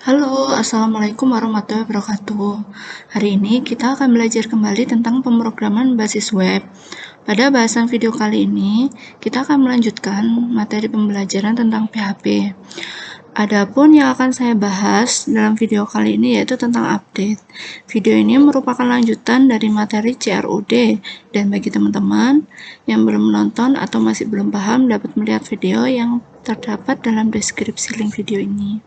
Halo, Assalamualaikum warahmatullahi wabarakatuh. Hari ini kita akan belajar kembali tentang pemrograman basis web. Pada bahasan video kali ini, kita akan melanjutkan materi pembelajaran tentang PHP. Adapun yang akan saya bahas dalam video kali ini yaitu tentang update. Video ini merupakan lanjutan dari materi CRUD, dan bagi teman-teman yang belum menonton atau masih belum paham dapat melihat video yang terdapat dalam deskripsi link video ini.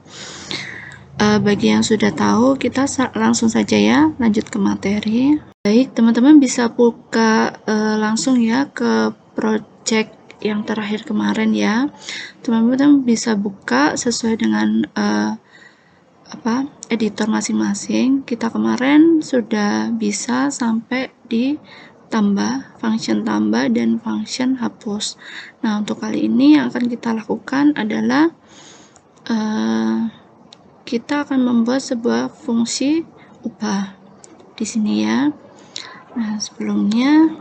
Bagi yang sudah tahu, kita langsung saja ya lanjut ke materi. Baik, teman-teman bisa buka langsung ya ke project yang terakhir kemarin ya. Teman-teman bisa buka sesuai dengan editor masing-masing. Kita kemarin sudah bisa sampai di tambah, function tambah, dan function hapus. Nah, untuk kali ini yang akan kita lakukan adalah kita akan membuat sebuah fungsi ubah di sini ya. Nah, sebelumnya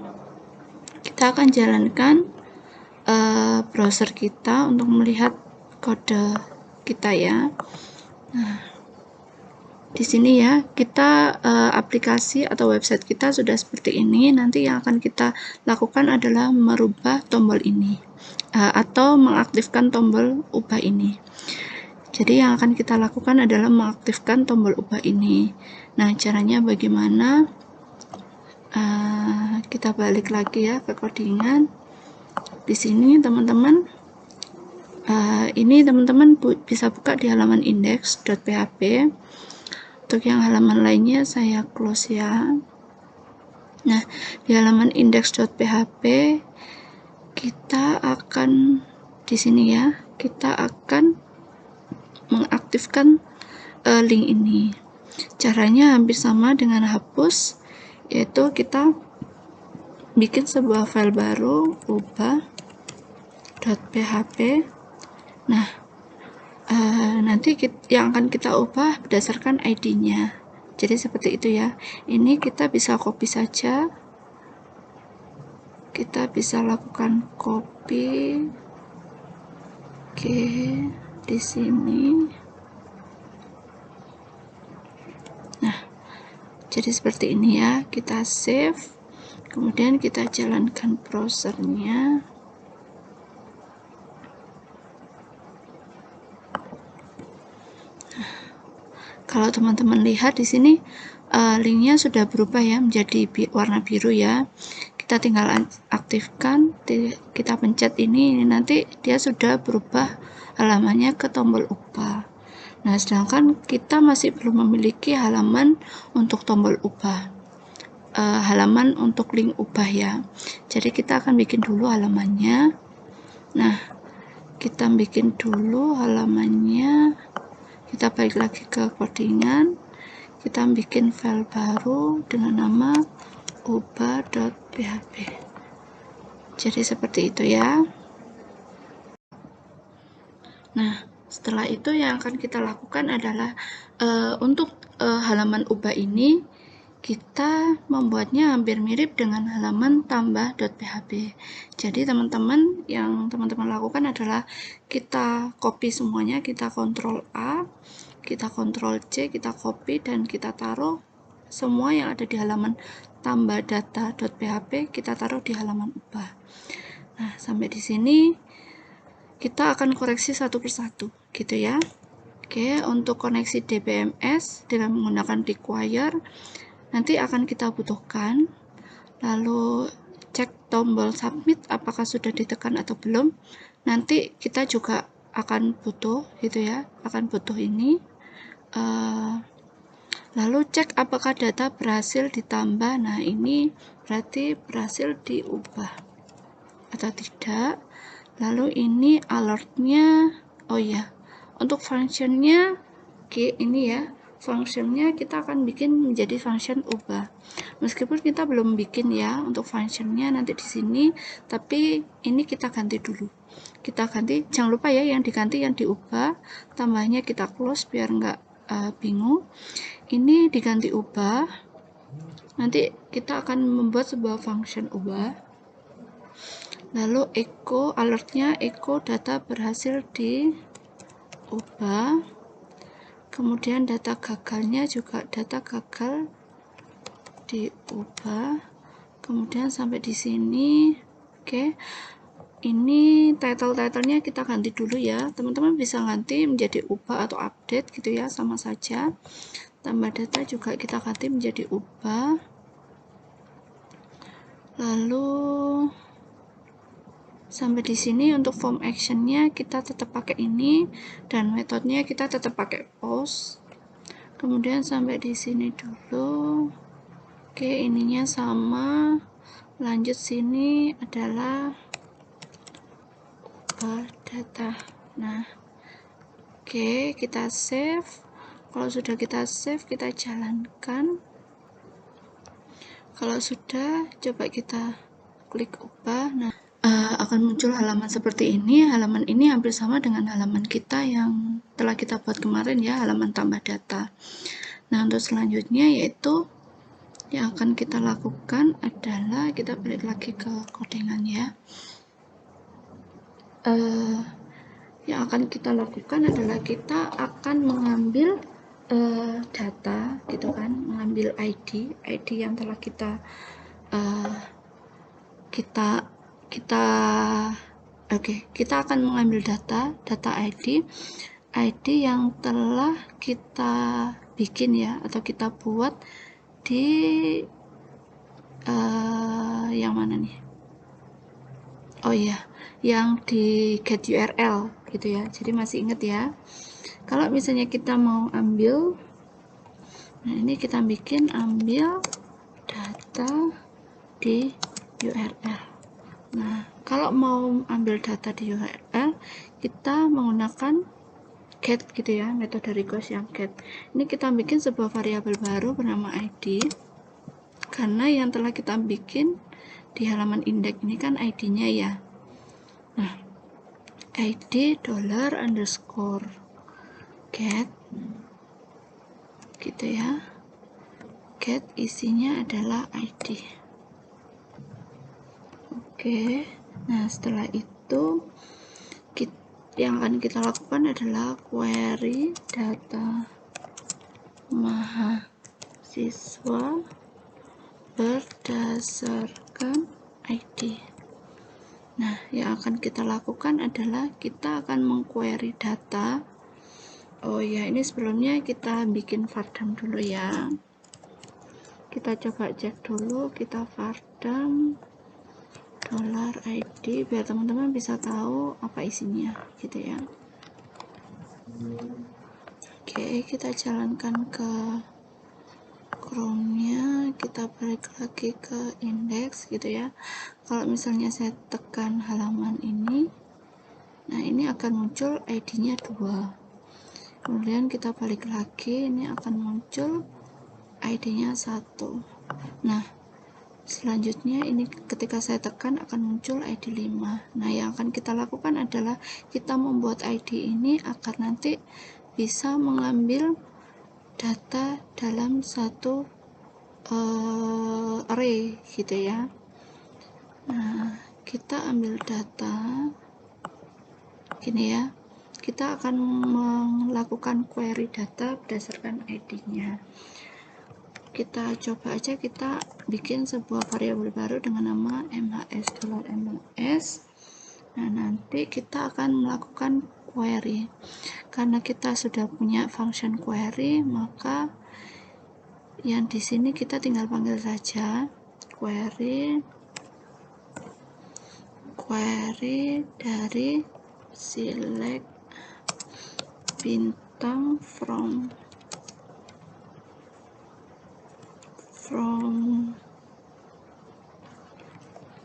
kita akan jalankan browser kita untuk melihat kode kita ya. Nah, di sini ya kita aplikasi atau website kita sudah seperti ini. Nanti yang akan kita lakukan adalah merubah tombol ini atau mengaktifkan tombol ubah ini. Jadi yang akan kita lakukan adalah mengaktifkan tombol ubah ini. Nah, caranya bagaimana? Kita balik lagi ya ke codingan. Di sini teman-teman, ini teman-teman bisa buka di halaman index.php. Untuk yang halaman lainnya saya close ya. Nah, di halaman index.php kita akan di sini ya, kita akan mengaktifkan link ini. Caranya hampir sama dengan hapus, yaitu kita bikin sebuah file baru, ubah.php. Nah, nanti yang akan kita ubah berdasarkan ID-nya. Jadi seperti itu ya. Ini kita bisa copy saja. Kita bisa lakukan copy. Oke, di sini. Nah, jadi seperti ini ya. Kita save. Kemudian kita jalankan browsernya. Kalau teman-teman lihat di sini linknya sudah berubah ya menjadi warna biru ya. Kita tinggal aktifkan, kita pencet ini nanti dia sudah berubah halamannya ke tombol ubah. Nah, sedangkan kita masih belum memiliki halaman untuk tombol ubah, halaman untuk link ubah ya. Jadi kita akan bikin dulu halamannya. Nah, kita bikin dulu halamannya. Kita balik lagi ke codingan, kita bikin file baru dengan nama ubah.php. Jadi seperti itu ya. Nah, setelah itu yang akan kita lakukan adalah untuk halaman ubah ini kita membuatnya hampir mirip dengan halaman tambah.php. Jadi teman-teman, yang teman-teman lakukan adalah kita copy semuanya, kita Ctrl A, kita Ctrl C, kita copy dan kita taruh semua yang ada di halaman tambah data.php, kita taruh di halaman ubah. Nah, sampai di sini kita akan koreksi satu persatu, gitu ya. Oke, untuk koneksi DBMS dengan menggunakan require nanti akan kita butuhkan. Lalu cek tombol submit apakah sudah ditekan atau belum. Nanti kita juga akan butuh gitu ya, akan butuh ini. Lalu cek apakah data berhasil ditambah. Nah, ini berarti berhasil diubah atau tidak. Lalu ini alertnya, oh ya, untuk functionnya ini ya, functionnya kita akan bikin menjadi function ubah. Meskipun kita belum bikin ya untuk functionnya nanti di sini, tapi ini kita ganti dulu. Kita ganti, jangan lupa ya yang diganti yang diubah, tambahnya kita close biar nggak bingung. Ini diganti ubah. Nanti kita akan membuat sebuah function ubah. Lalu echo alertnya, echo data berhasil diubah. kemudian data gagalnya juga data gagal diubah, kemudian sampai di sini. Oke, ini title-titlenya kita ganti dulu ya, teman-teman bisa ganti menjadi ubah atau update gitu ya, sama saja. Tambah data juga kita ganti menjadi ubah. Lalu sampai di sini untuk form actionnya kita tetap pakai ini, dan metodenya kita tetap pakai post. Kemudian sampai di sini dulu. Oke, ininya sama. Lanjut sini adalah data. Nah, oke, kita save. Kalau sudah kita save, kita jalankan. Kalau sudah, coba kita klik ubah. Nah, akan muncul halaman seperti ini. Halaman ini hampir sama dengan halaman kita yang telah kita buat kemarin ya, halaman tambah data. Nah, untuk selanjutnya yaitu yang akan kita lakukan adalah kita balik lagi ke codingan ya. Yang akan kita lakukan adalah kita akan mengambil data gitu kan, mengambil ID yang telah kita kita akan mengambil data ID yang telah kita bikin ya, atau kita buat di yang mana nih? Oh iya, yang di get URL gitu ya. Jadi masih ingat ya. Kalau misalnya kita mau ambil, nah ini kita bikin ambil data di URL. Nah, kalau mau ambil data di URL, kita menggunakan get gitu ya, metode request yang get. Ini kita bikin sebuah variabel baru bernama ID, karena yang telah kita bikin di halaman index ini kan ID-nya ya. Nah, ID $_get gitu ya. Get isinya adalah ID. Oke. Nah, setelah itu yang akan kita lakukan adalah query data mahasiswa berdasarkan ID. Nah, yang akan kita lakukan adalah kita akan mengquery data. Oh ya, ini sebelumnya kita bikin vardam dulu ya. Kita coba cek dulu, kita vardam $ID biar teman-teman bisa tahu apa isinya gitu ya. Oke, kita jalankan ke Chrome-nya, kita balik lagi ke indeks gitu ya. Kalau misalnya saya tekan halaman ini, nah ini akan muncul ID-nya 2. Kemudian kita balik lagi, ini akan muncul ID-nya 1. Nah, selanjutnya ini ketika saya tekan akan muncul ID 5. Nah, yang akan kita lakukan adalah kita membuat ID ini agar nanti bisa mengambil data dalam satu array gitu ya. Nah, kita ambil data gini ya. Kita akan melakukan query data berdasarkan ID-nya. Kita coba aja, kita bikin sebuah variabel baru dengan nama $MS. Nah, nanti kita akan melakukan query. Karena kita sudah punya function query, maka yang di sini kita tinggal panggil saja query dari select bintang from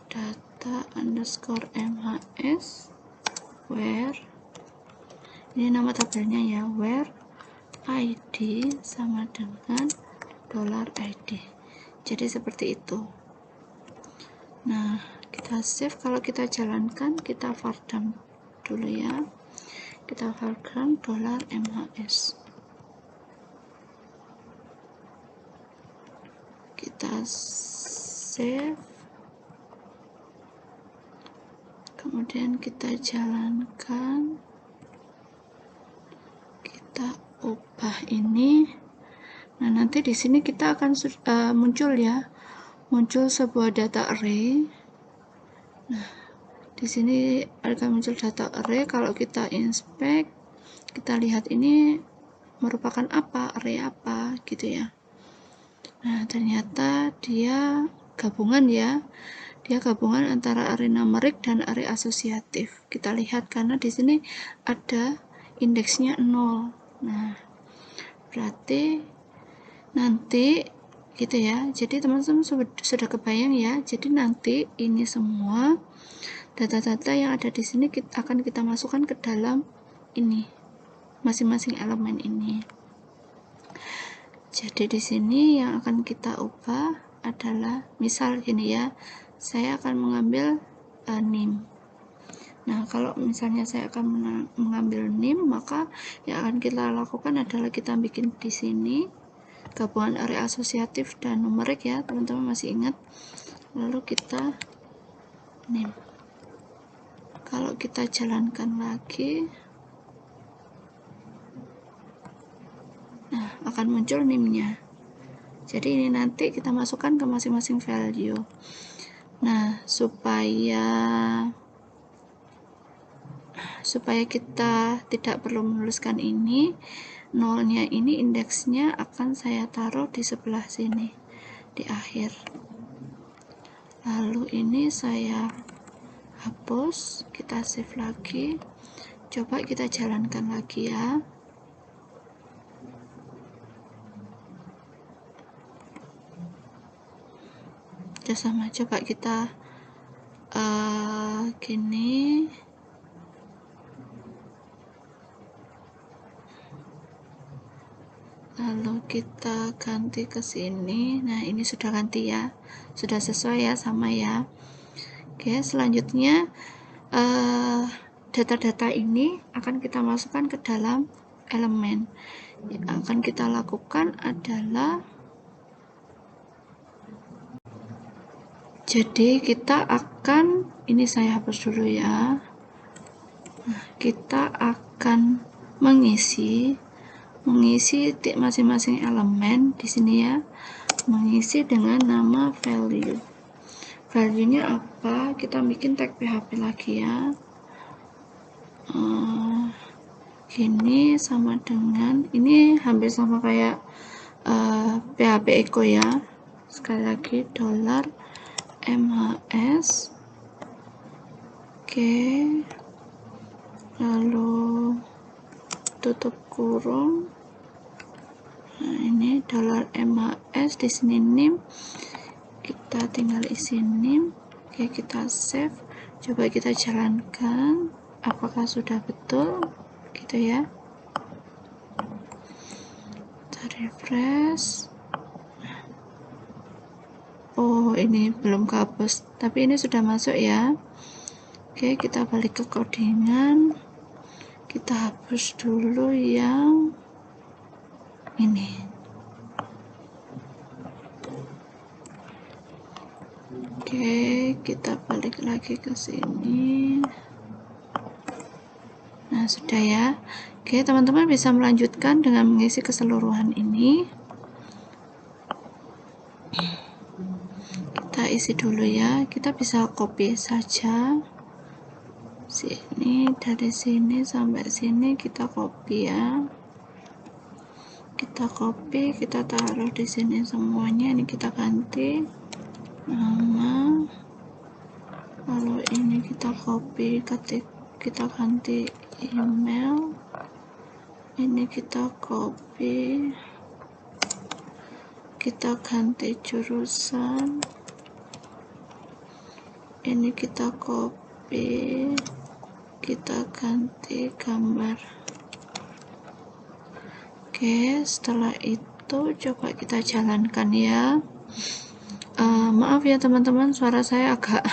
data_mhs where, ini nama tabelnya ya, where ID sama dengan $ID. Jadi seperti itu. Nah, kita save. Kalau kita jalankan, kita vardam dulu ya. Kita vardam $mhs. Kita save. Kemudian kita jalankan. Kita ubah ini. Nah, nanti di sini kita akan muncul sebuah data array. Nah, di sini akan muncul data array. Kalau kita inspect, kita lihat ini merupakan apa, array apa gitu ya. Nah, ternyata dia gabungan ya. Dia gabungan antara array numerik dan array asosiatif. Kita lihat karena di sini ada indeksnya 0. Nah, berarti nanti gitu ya. Jadi teman-teman sudah kebayang ya. Jadi nanti ini semua data-data yang ada di sini akan kita masukkan ke dalam ini, masing-masing elemen ini. Jadi di sini yang akan kita ubah adalah misal gini ya. Saya akan mengambil NIM. Nah, kalau misalnya saya akan mengambil NIM, maka yang akan kita lakukan adalah kita bikin di sini gabungan array asosiatif dan numerik ya, teman-teman masih ingat. Lalu kita NIM. Kalau kita jalankan lagi, nah akan muncul NIM-nya. Jadi ini nanti kita masukkan ke masing-masing value. Nah, supaya kita tidak perlu menuliskan ini, nolnya ini indeksnya akan saya taruh di sebelah sini, di akhir. Lalu ini saya hapus, kita save lagi. Coba kita jalankan lagi ya. Sama, coba kita gini. Lalu kita ganti ke sini. Nah, ini sudah ganti ya. Sudah sesuai ya, sama ya. Oke, selanjutnya data-data ini akan kita masukkan ke dalam elemen. Yang akan kita lakukan adalah jadi kita akan, ini saya hapus dulu ya. Nah, kita akan mengisi masing-masing elemen di sini ya, mengisi dengan nama value. Value-nya apa? Kita bikin tag PHP lagi ya. Gini sama dengan ini hampir sama kayak PHP echo ya. Sekali lagi $MHS. Oke. Lalu tutup kurung. Nah, ini $MHS di sini NIM. Kita tinggal isi NIM. Oke, kita save. Coba kita jalankan. Apakah sudah betul? Gitu ya. Kita refresh. Oh, ini belum kehapus, tapi ini sudah masuk ya. Oke, kita balik ke codingan. Kita hapus dulu yang ini. Oke, kita balik lagi ke sini. Nah, sudah ya. Oke, teman-teman bisa melanjutkan dengan mengisi keseluruhan ini. Kita isi dulu ya. Kita bisa copy saja. Sini, dari sini sampai sini kita copy ya. Kita copy, kita taruh di sini semuanya. Ini kita ganti nama. Lalu ini kita copy, kita ganti email. Ini kita copy, kita ganti jurusan. Ini kita copy, kita ganti gambar. Oke, setelah itu coba kita jalankan ya. Maaf ya teman-teman, suara saya agak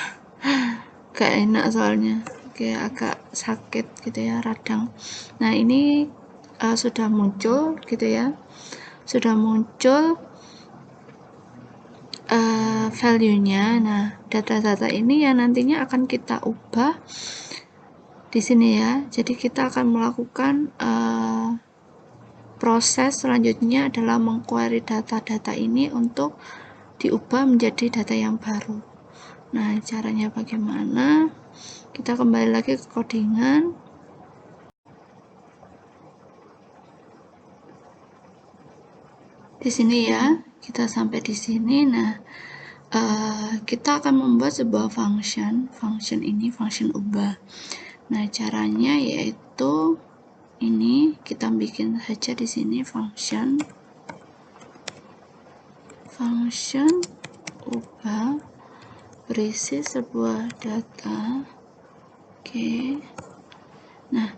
gak enak soalnya. Oke, agak sakit gitu ya, radang. Nah, ini sudah muncul gitu ya. Sudah muncul value-nya. Nah, data-data ini yang nantinya akan kita ubah di sini ya. Jadi kita akan melakukan proses selanjutnya adalah mengquery data-data ini untuk diubah menjadi data yang baru. Nah, caranya bagaimana? Kita kembali lagi ke codingan. Di sini ya, kita sampai di sini. Nah, kita akan membuat sebuah function ini function ubah. Nah, caranya yaitu ini kita bikin saja di sini function ubah berisi sebuah data. Oke. Nah,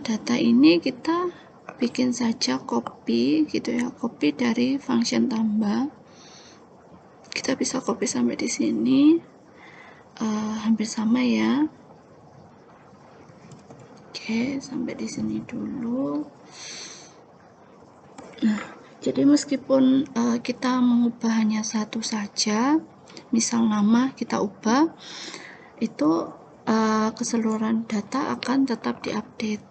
data ini kita bikin saja copy gitu ya, copy dari function tambah. Kita bisa copy sampai di sini, hampir sama ya. Oke, sampai di sini dulu. Nah, jadi meskipun kita mengubah hanya satu saja, misal nama kita ubah, itu keseluruhan data akan tetap diupdate.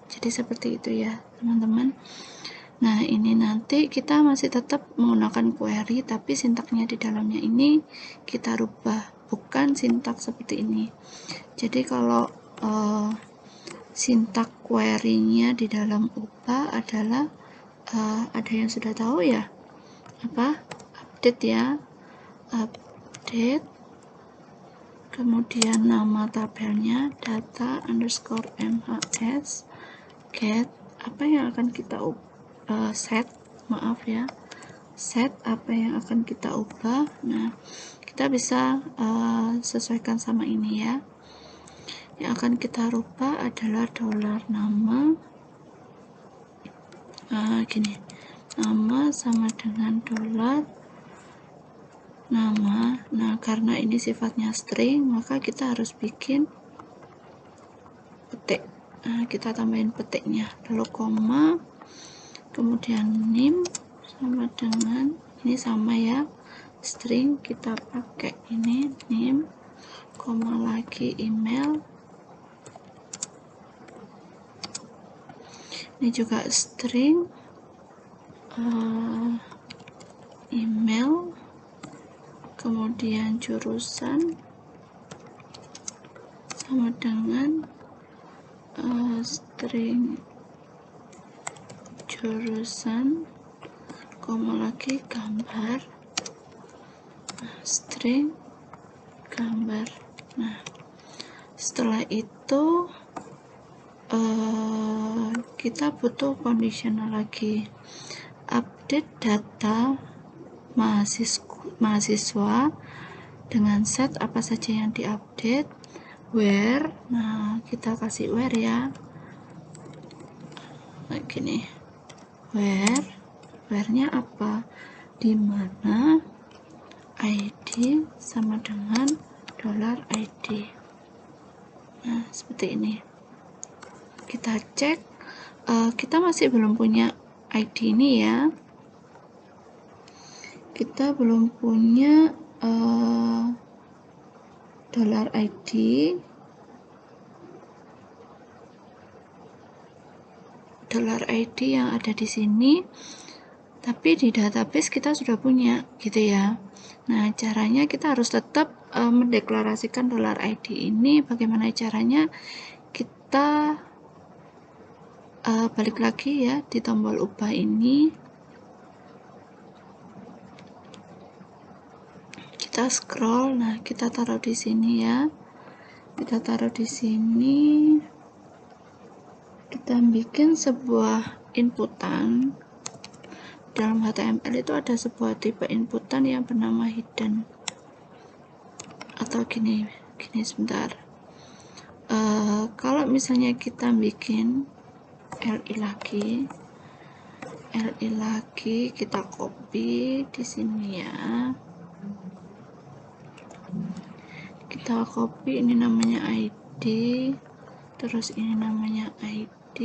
Jadi seperti itu ya teman-teman. Nah, ini nanti kita masih tetap menggunakan query, tapi sintaknya di dalamnya ini kita rubah, bukan sintak seperti ini. Jadi kalau sintak query-nya di dalam ubah adalah ada yang sudah tahu ya? Apa? Update ya. Update. Kemudian nama tabelnya data underscore mhs get. Apa yang akan kita set? Maaf ya. Set apa yang akan kita ubah. Nah, kita bisa sesuaikan sama ini ya. Yang akan kita rubah adalah $nama. Gini, nama sama dengan $nama. Nah, karena ini sifatnya string, maka kita harus bikin petik. Nah, kita tambahin petiknya, lalu koma, kemudian name sama dengan ini sama ya, string kita pakai ini name, koma lagi email. Ini juga string email, kemudian jurusan sama dengan string jurusan, koma lagi gambar, string gambar. Nah, setelah itu kita butuh conditional lagi, update data mahasiswa dengan set apa saja yang diupdate, where. Nah, kita kasih where ya, kayak gini, where-nya apa, dimana ID sama dengan $ID. Nah, seperti ini. Kita cek, kita masih belum punya ID ini ya, kita belum punya $ID. $ID yang ada di sini, tapi di database kita sudah punya gitu ya. Nah, caranya kita harus tetap mendeklarasikan $ID ini. Bagaimana caranya? Kita balik lagi ya di tombol ubah ini, kita scroll. Nah, kita taruh di sini ya, kita taruh di sini, kita bikin sebuah inputan. Dalam HTML itu ada sebuah tipe inputan yang bernama hidden, atau gini sebentar, kalau misalnya kita bikin li lagi, kita copy di sini ya, kita copy, ini namanya ID, terus ini namanya ID,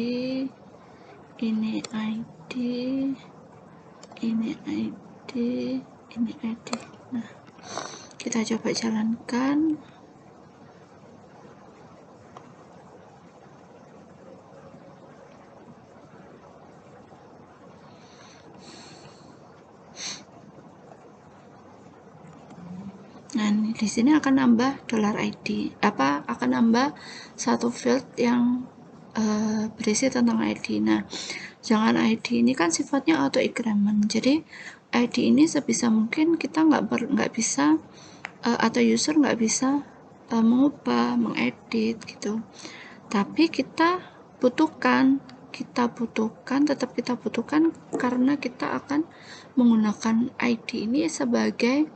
ini ID, ini ID, ini ID. Nah, kita coba jalankan. di sini akan nambah $ID, akan nambah satu field yang berisi tentang ID. Nah, jangan ID ini kan sifatnya auto increment, jadi ID ini sebisa mungkin kita nggak bisa atau user nggak bisa mengubah, mengedit gitu. Tapi tetap kita butuhkan karena kita akan menggunakan ID ini sebagai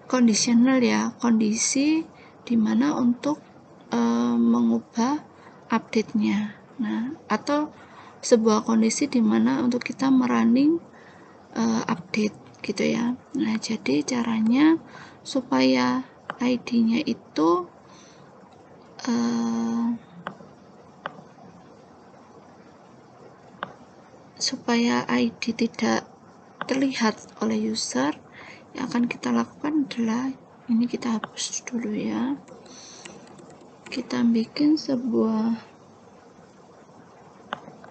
conditional ya, kondisi dimana untuk mengubah update-nya. Nah, atau sebuah kondisi dimana untuk kita merunning update gitu ya. Nah, jadi caranya supaya ID-nya itu supaya ID tidak terlihat oleh user, yang akan kita lakukan adalah ini, kita hapus dulu ya. Kita bikin sebuah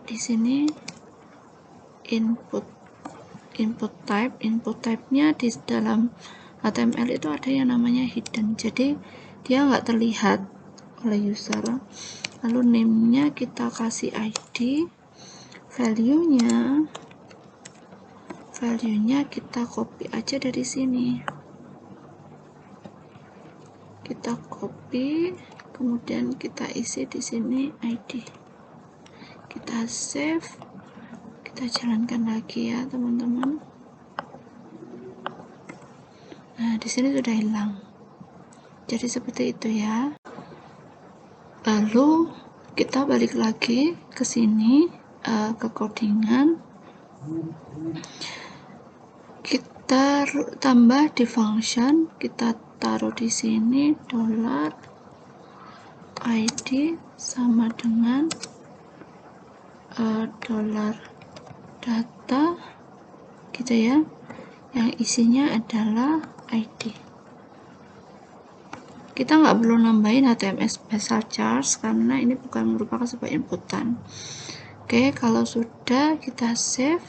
di sini input type-nya di dalam HTML itu ada yang namanya hidden, jadi dia nggak terlihat oleh user. Lalu name-nya kita kasih ID, value-nya kita copy aja dari sini, kita copy, kemudian kita isi di sini ID, kita save, kita jalankan lagi ya teman-teman. Nah, di sini sudah hilang, jadi seperti itu ya. Lalu kita balik lagi ke sini, ke codingan, kita tambah di function, kita taruh di sini $id sama dengan $data gitu ya, yang isinya adalah ID. Kita nggak perlu nambahin HTML special charge karena ini bukan merupakan sebuah inputan. Oke, kalau sudah kita save,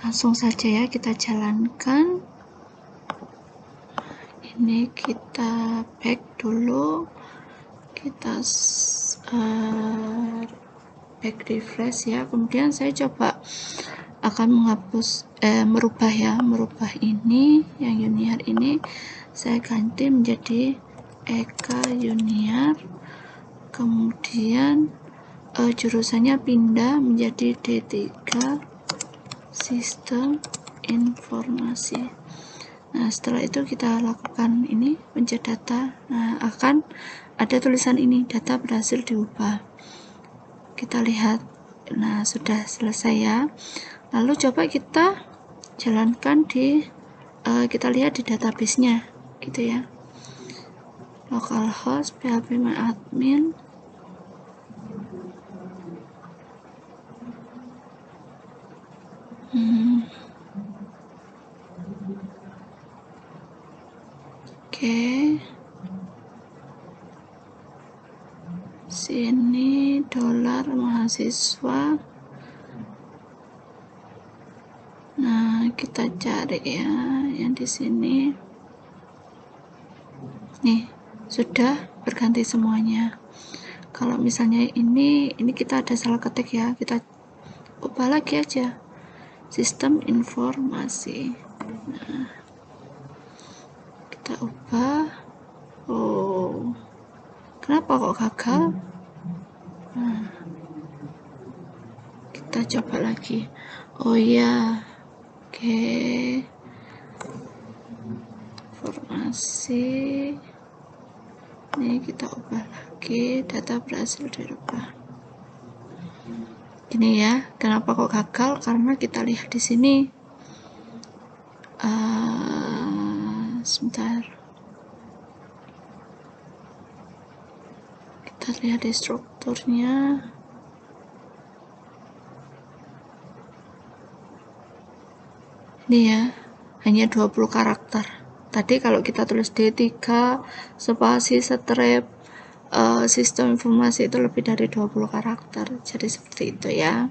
langsung saja ya kita jalankan. Ini kita back dulu, kita back refresh ya. Kemudian saya coba akan menghapus merubah ini, yang Junior ini saya ganti menjadi Eka Junior, kemudian jurusannya pindah menjadi D3 Sistem Informasi. Nah, setelah itu kita lakukan ini pencet data. Nah, akan ada tulisan ini, data berhasil diubah. Kita lihat, nah sudah selesai ya. Lalu coba kita jalankan di kita lihat di database-nya gitu ya. Localhost phpMyAdmin, oke. Sini $mahasiswa. Nah, kita cari ya yang di sini. Nih, sudah berganti semuanya. Kalau misalnya ini kita ada salah ketik ya, kita ubah lagi aja. Sistem informasi. Nah, kita ubah. Oh, kenapa kok gagal? Nah, kita coba lagi. Oh ya, oke. Informasi. Ini kita ubah lagi, data berhasil dirubah. Ini ya, kenapa kok gagal? Karena kita lihat di sini. Sebentar. Kita lihat di strukturnya. Ini ya, hanya 20 karakter. Tadi kalau kita tulis D3 spasi strip sistem informasi itu lebih dari 20 karakter. Jadi seperti itu ya.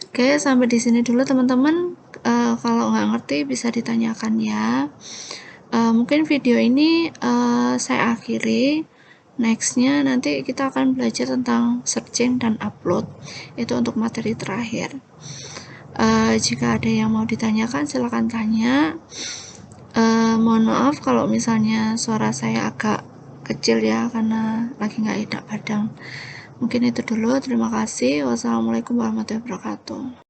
Oke, sampai di sini dulu teman-teman. Kalau nggak ngerti bisa ditanyakan ya. Mungkin video ini saya akhiri. Nextnya nanti kita akan belajar tentang searching dan upload, itu untuk materi terakhir. Jika ada yang mau ditanyakan silahkan tanya. Mohon maaf kalau misalnya suara saya agak kecil ya, karena lagi nggak enak badan. Mungkin itu dulu, terima kasih. Wassalamualaikum warahmatullahi wabarakatuh.